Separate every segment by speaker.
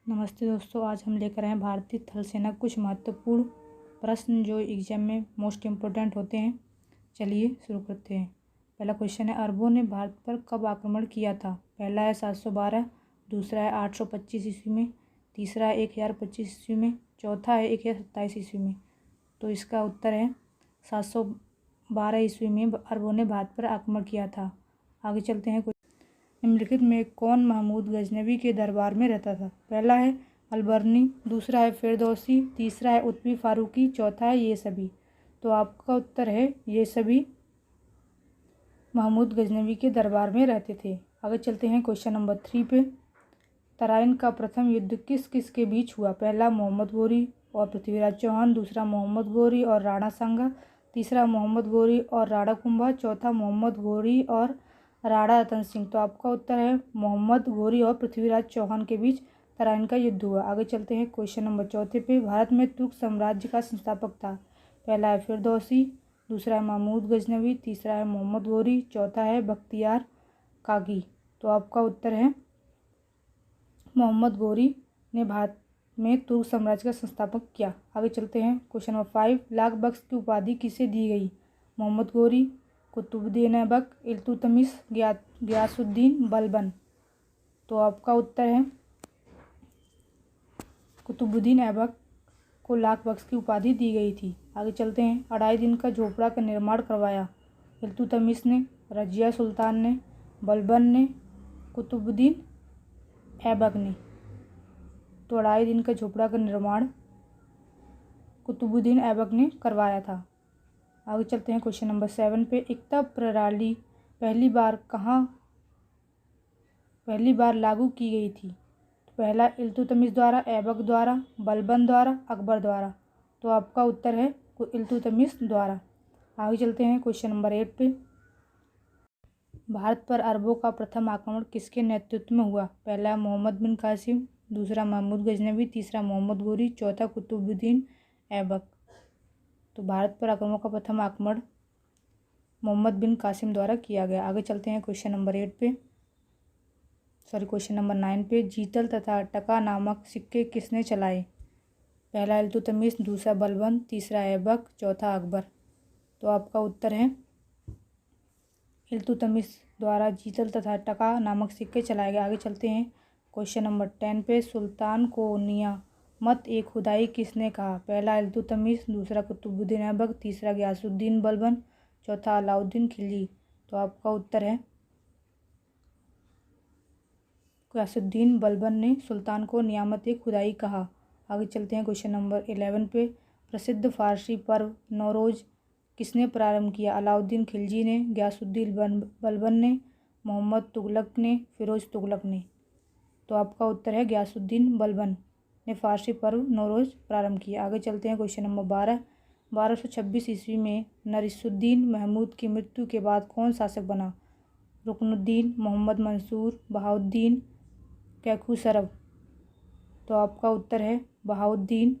Speaker 1: नमस्ते दोस्तों, आज हम लेकर आए हैं भारतीय थल सेना कुछ महत्वपूर्ण प्रश्न जो एग्जाम में मोस्ट इम्पोर्टेंट होते हैं। चलिए शुरू करते हैं। पहला क्वेश्चन है, अरबों ने भारत पर कब आक्रमण किया था? पहला है 712, दूसरा है 825 ईस्वी में, तीसरा है 1025 ईस्वी में, चौथा है 1027 ईस्वी में। तो इसका उत्तर है 712 ईस्वी में अरबों ने भारत पर आक्रमण किया था। आगे चलते हैं। निम्नलिखित में कौन महमूद गजनवी के दरबार में रहता था? पहला है अलबर्नी, दूसरा है फिरदौसी, तीसरा है उतबी फारूकी, चौथा है ये सभी। तो आपका उत्तर है ये सभी महमूद गजनवी के दरबार में रहते थे। आगे चलते हैं क्वेश्चन नंबर 3 पे। तराइन का प्रथम युद्ध किस किस के बीच हुआ? पहला मोहम्मद गोरी और पृथ्वीराज चौहान, दूसरा मोहम्मद गोरी और राणा सांगा, तीसरा मोहम्मद गोरी और राणा कुंभा, चौथा मोहम्मद गोरी और राणा रतन सिंह। तो आपका उत्तर है मोहम्मद गोरी और पृथ्वीराज चौहान के बीच तराइन का युद्ध हुआ। आगे चलते हैं क्वेश्चन नंबर 4 पे। भारत में तुर्क साम्राज्य का संस्थापक था? पहला है फिरदौसी, दूसरा है महमूद गजनवी, तीसरा है मोहम्मद गोरी, चौथा है बख्तियार कागी। तो आपका उत्तर है मोहम्मद गोरी ने भारत में तुर्क साम्राज्य का संस्थापक किया। आगे चलते हैं क्वेश्चन नंबर 5। लाख बख्श की उपाधि किसे दी गई? मोहम्मद गोरी, कुतुबुद्दीन ऐबक, इल्तुतमिश, गयासुद्दीन बलबन। तो आपका उत्तर है कुतुबुद्दीन ऐबक को लाख बख्श की उपाधि दी गई थी। आगे चलते हैं। अढ़ाई दिन का झोपड़ा का निर्माण करवाया? इल्तुतमिश ने, रजिया सुल्तान ने, बलबन ने, कुतुबुद्दीन ऐबक ने। तो अढ़ाई दिन का झोपड़ा का निर्माण कुतुबुद्दीन ऐबक ने करवाया था। आगे चलते हैं क्वेश्चन नंबर 7 पे। एकता प्रणाली पहली बार लागू की गई थी? तो पहला इल्तुतमिश द्वारा, ऐबक द्वारा, बलबन द्वारा, अकबर द्वारा। तो आपका उत्तर है इल्तुतमिश द्वारा। आगे चलते हैं क्वेश्चन नंबर 8 पे। भारत पर अरबों का प्रथम आक्रमण किसके नेतृत्व में हुआ? पहला मोहम्मद बिन कासिम, दूसरा महमूद गजनवी, तीसरा मोहम्मद गोरी, चौथा कुतुबुद्दीन ऐबक। तो भारत पर आक्रमण का प्रथम आक्रमण मोहम्मद बिन कासिम द्वारा किया गया। आगे चलते हैं क्वेश्चन नंबर 9 पे। जीतल तथा टका नामक सिक्के किसने चलाए? पहला इल्तुतमिश, दूसरा बलबन, तीसरा ऐबक, चौथा अकबर। तो आपका उत्तर है इल्तुतमिश द्वारा जीतल तथा टका नामक सिक्के चलाए गए। आगे चलते हैं क्वेश्चन नंबर 10 पे। सुल्तान को नियामत ए खुदाई किसने कहा? पहला इल्तुतमिश, दूसरा कुतुबुद्दीन ऐबक, तीसरा गयासुद्दीन बलबन, चौथा अलाउद्दीन खिलजी। तो आपका उत्तर है गयासुद्दीन बलबन ने सुल्तान को नियामत ए खुदाई कहा। आगे चलते हैं क्वेश्चन नंबर 11 पे। प्रसिद्ध फारसी पर्व नौरोज किसने प्रारंभ किया? अलाउद्दीन खिलजी ने, गयासुद्दीन बलबन ने, मोहम्मद तुगलक ने, फिरोज तुगलक ने। तो आपका उत्तर है गयासुद्दीन बलबन ने फारसी पर्व नौरोज प्रारंभ किया। आगे चलते हैं क्वेश्चन नंबर 1226 ईस्वी में नरीसुद्दीन महमूद की मृत्यु के बाद कौन शासक बना? रुकनुद्दीन, मोहम्मद मंसूर, बहाउद्दीन, कैखुसरव। तो आपका उत्तर है बहाउद्दीन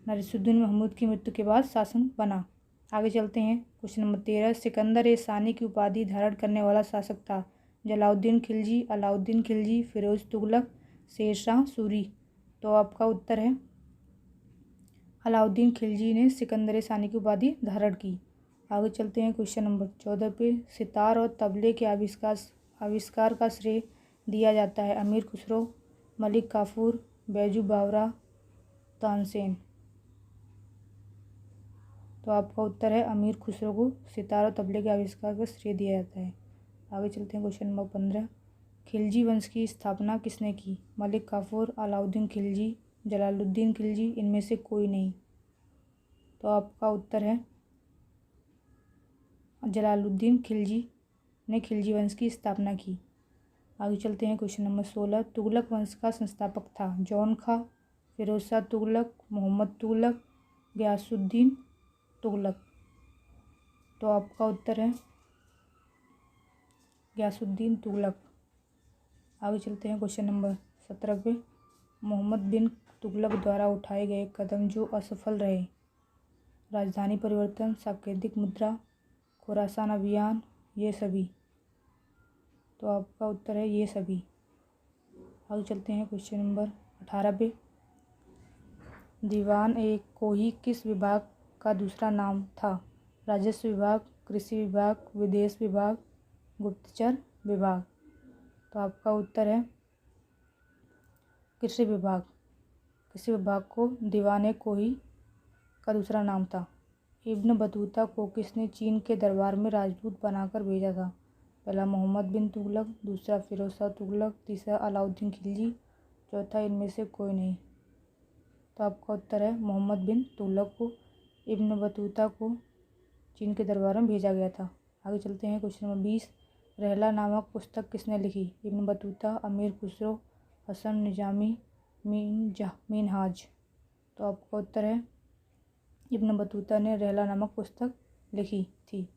Speaker 1: नरीसुद्दीन महमूद की मृत्यु के बाद शासक बना। आगे चलते हैं क्वेश्चन नंबर 13। सिकंदर ए सानी की उपाधि धारण करने वाला शासक था? जलाउद्दीन खिलजी, अलाउद्दीन खिलजी, फिरोज तुगलक, शेरशाह सूरी। तो आपका उत्तर है अलाउद्दीन खिलजी ने सिकंदर ए सानी की उपाधि धारण की। आगे चलते हैं क्वेश्चन नंबर 14 पे। सितार और तबले के आविष्कार का श्रेय दिया जाता है? अमीर खुसरो, मलिक काफूर, बैजू बावरा, तानसेन। तो आपका उत्तर है अमीर खुसरो को सितार और तबले के आविष्कार का श्रेय दिया जाता है। आगे चलते हैं क्वेश्चन नंबर 15। खिलजी वंश की स्थापना किसने की? मलिक काफूर, अलाउद्दीन खिलजी, जलालुद्दीन खिलजी, इनमें से कोई नहीं। तो आपका उत्तर है जलालुद्दीन खिलजी ने खिलजी वंश की स्थापना की। आगे चलते हैं क्वेश्चन नंबर 16। तुगलक वंश का संस्थापक था? जौन खां, फिरोज शाह तुगलक, मोहम्मद तुगलक, गयासुद्दीन तुगलक। तो आपका उत्तर है गयासुद्दीन तुगलक। आगे चलते हैं क्वेश्चन नंबर 17 पे। मोहम्मद बिन तुगलक द्वारा उठाए गए कदम जो असफल रहे? राजधानी परिवर्तन, सांकेतिक मुद्रा, खुरासान अभियान, ये सभी। तो आपका उत्तर है ये सभी। आगे चलते हैं क्वेश्चन नंबर 18 पे दीवान ए कोही किस विभाग का दूसरा नाम था? राजस्व विभाग, कृषि विभाग, विदेश विभाग, गुप्तचर विभाग। तो आपका उत्तर है कृषि विभाग। कृषि विभाग को दीवान ए कोही का दूसरा नाम था। इब्न बतूता को किसने चीन के दरबार में राजदूत बनाकर भेजा था? पहला मोहम्मद बिन तुगलक, दूसरा फिरोज शाह तुगलक, तीसरा अलाउद्दीन खिलजी, चौथा इनमें से कोई नहीं। तो आपका उत्तर है मोहम्मद बिन तुगलक को इब्न बतूता को चीन के दरबार में भेजा गया था। आगे चलते हैं क्वेश्चन नंबर 20। रहला नामक पुस्तक किसने लिखी? इब्न बतूता, अमीर खुसरो, हसन निजामी, मिनहाज। तो आपका उत्तर है इब्न बतूता ने रहला नामक पुस्तक लिखी थी।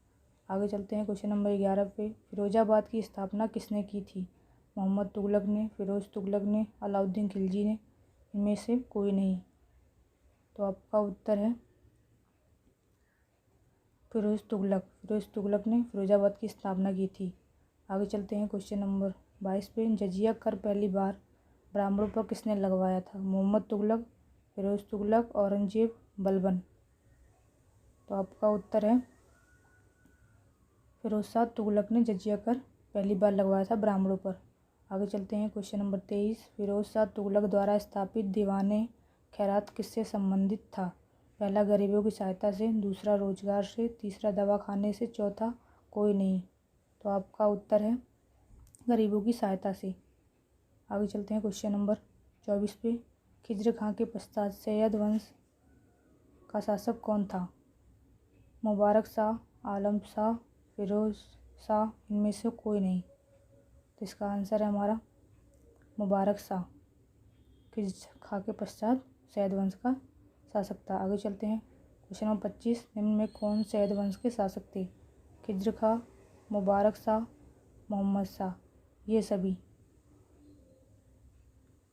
Speaker 1: आगे चलते हैं क्वेश्चन नंबर 11 पे फिरोजाबाद की स्थापना किसने की थी? मोहम्मद तुगलक ने, फिरोज तुगलक ने, अलाउद्दीन खिलजी ने, इनमें से कोई नहीं। तो आपका उत्तर है फिरोज तुगलक। फिरोज तुगलक ने फिरोजाबाद की स्थापना की थी। आगे चलते हैं क्वेश्चन नंबर 22 पे जजिया कर पहली बार ब्राह्मणों पर किसने लगवाया था? मोहम्मद तुगलक, फिरोज तुगलक, औरंगजेब, बलबन। तो आपका उत्तर है फिरोज शाह तुगलक ने जजिया कर पहली बार लगवाया था ब्राह्मणों पर। आगे चलते हैं क्वेश्चन नंबर 23। फिरोज शाह तुगलक द्वारा स्थापित दीवाने खैरात किससे संबंधित था? पहला गरीबों की सहायता से, दूसरा रोजगार से, तीसरा दवाखाने से, चौथा कोई नहीं। तो आपका उत्तर है गरीबों की सहायता से। आगे चलते हैं क्वेश्चन नंबर 24 पे खिज्र खां के पश्चात सैयद वंश का शासक कौन था? मुबारक शाह, आलम शाह, फिरोज शाह, इनमें से कोई नहीं। तो इसका आंसर है हमारा मुबारक शाह। खिज्र खां के पश्चात सैयद वंश का शासक था। आगे चलते हैं क्वेश्चन नंबर 25। निम्न में कौन सैयद वंश के शासक थे? खिज्र खां, मुबारक शाह, मोहम्मद शाह, ये सभी।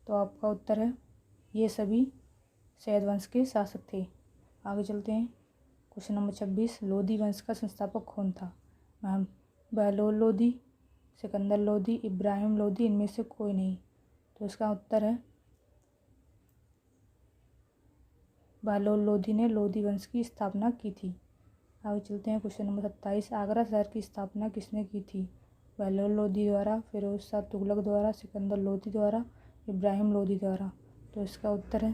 Speaker 1: तो आपका उत्तर है ये सभी सैयद वंश के शासक थे। आगे चलते हैं क्वेश्चन नंबर 26। लोधी वंश का संस्थापक कौन था? बहलोल लोधी, सिकंदर लोधी, इब्राहिम लोधी, इनमें से कोई नहीं। तो इसका उत्तर है बहलोल लोधी ने लोधी वंश की स्थापना की थी। आगे चलते हैं क्वेश्चन नंबर 27। आगरा शहर की स्थापना किसने की थी? बहलोल लोधी द्वारा, फिरोज शाह तुगलक द्वारा, सिकंदर लोधी द्वारा, इब्राहिम लोधी द्वारा। तो इसका उत्तर है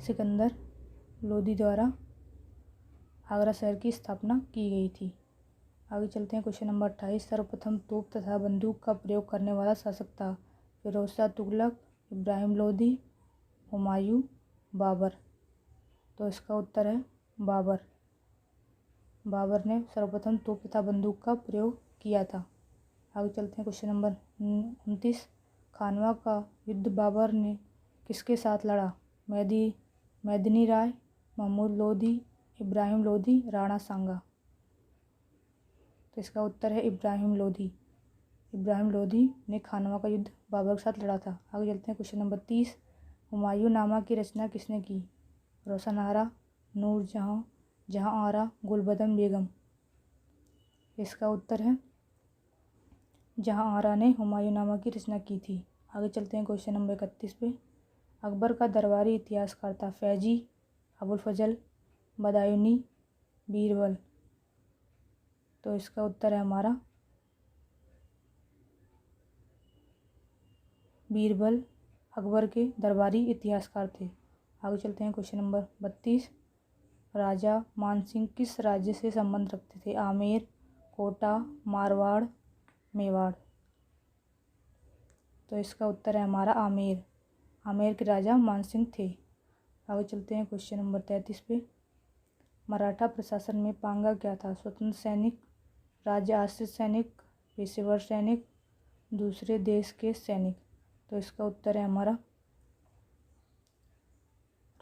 Speaker 1: सिकंदर लोधी द्वारा आगरा शहर की स्थापना की गई थी। आगे चलते हैं क्वेश्चन नंबर 28। सर्वप्रथम तोप तथा बंदूक का प्रयोग करने वाला शासक था? फिरोज शाह तुगलक, इब्राहिम लोधी, हुमायूं, बाबर। तो इसका उत्तर है बाबर। बाबर ने सर्वप्रथम तोप तथा बंदूक का प्रयोग किया था। आगे चलते हैं क्वेश्चन नंबर 29। खानवा का युद्ध बाबर ने किसके साथ लड़ा? मेदिनी राय, महमूद लोधी, इब्राहिम लोधी, राणा सांगा। तो इसका उत्तर है इब्राहिम लोधी। इब्राहिम लोधी ने खानवा का युद्ध बाबर के साथ लड़ा था। आगे चलते हैं क्वेश्चन नंबर 30। हुमायूं नामा की रचना किसने की? रोशन आरा, नूर जहां, जहां आरा, गुलबदन बेगम। इसका उत्तर है जहां आरा ने हुमायूं नामा की रचना की थी। आगे चलते हैं क्वेश्चन नंबर 31 पे अकबर का दरबारी इतिहासकार था? फैजी, अबुल फजल, बदायूनी, बीरबल। तो इसका उत्तर है हमारा बीरबल अकबर के दरबारी इतिहासकार थे। आगे चलते हैं क्वेश्चन नंबर 32। राजा मानसिंह किस राज्य से संबंध रखते थे? आमेर, कोटा, मारवाड़, मेवाड़। तो इसका उत्तर है हमारा आमेर। आमेर के राजा मानसिंह थे। आगे चलते हैं क्वेश्चन नंबर 33 पे मराठा प्रशासन में पांगा क्या था? स्वतंत्र सैनिक, राज्य आश्रित सैनिक, पेशेवर सैनिक, दूसरे देश के सैनिक। तो इसका उत्तर है हमारा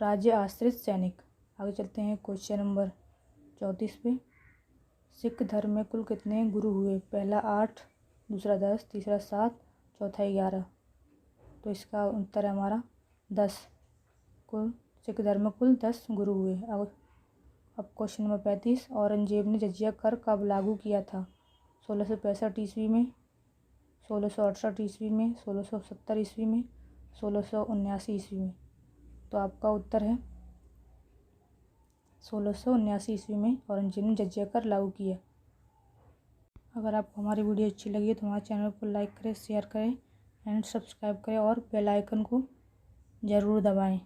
Speaker 1: राज्य आश्रित सैनिक। आगे चलते हैं क्वेश्चन नंबर 34 पे सिख धर्म में कुल कितने गुरु हुए? पहला 8, दूसरा 10, तीसरा 7, चौथा 11। तो इसका उत्तर है हमारा 10। कुल सिख धर्म में कुल 10 गुरु हुए। अब क्वेश्चन नंबर 35। औरंगजेब ने जजिया कर कब लागू किया था? 1665 ईस्वी में, 1668 ईस्वी में, 1670 ईस्वी में, 1679 ईस्वी में। तो आपका उत्तर है 1679 ईस्वी में औरंगजेब ने जजिया कर लागू किया। अगर आपको हमारी वीडियो अच्छी लगी है तो हमारे चैनल को लाइक करें, शेयर करें एंड सब्सक्राइब करें और बेल आइकन को ज़रूर दबाएं।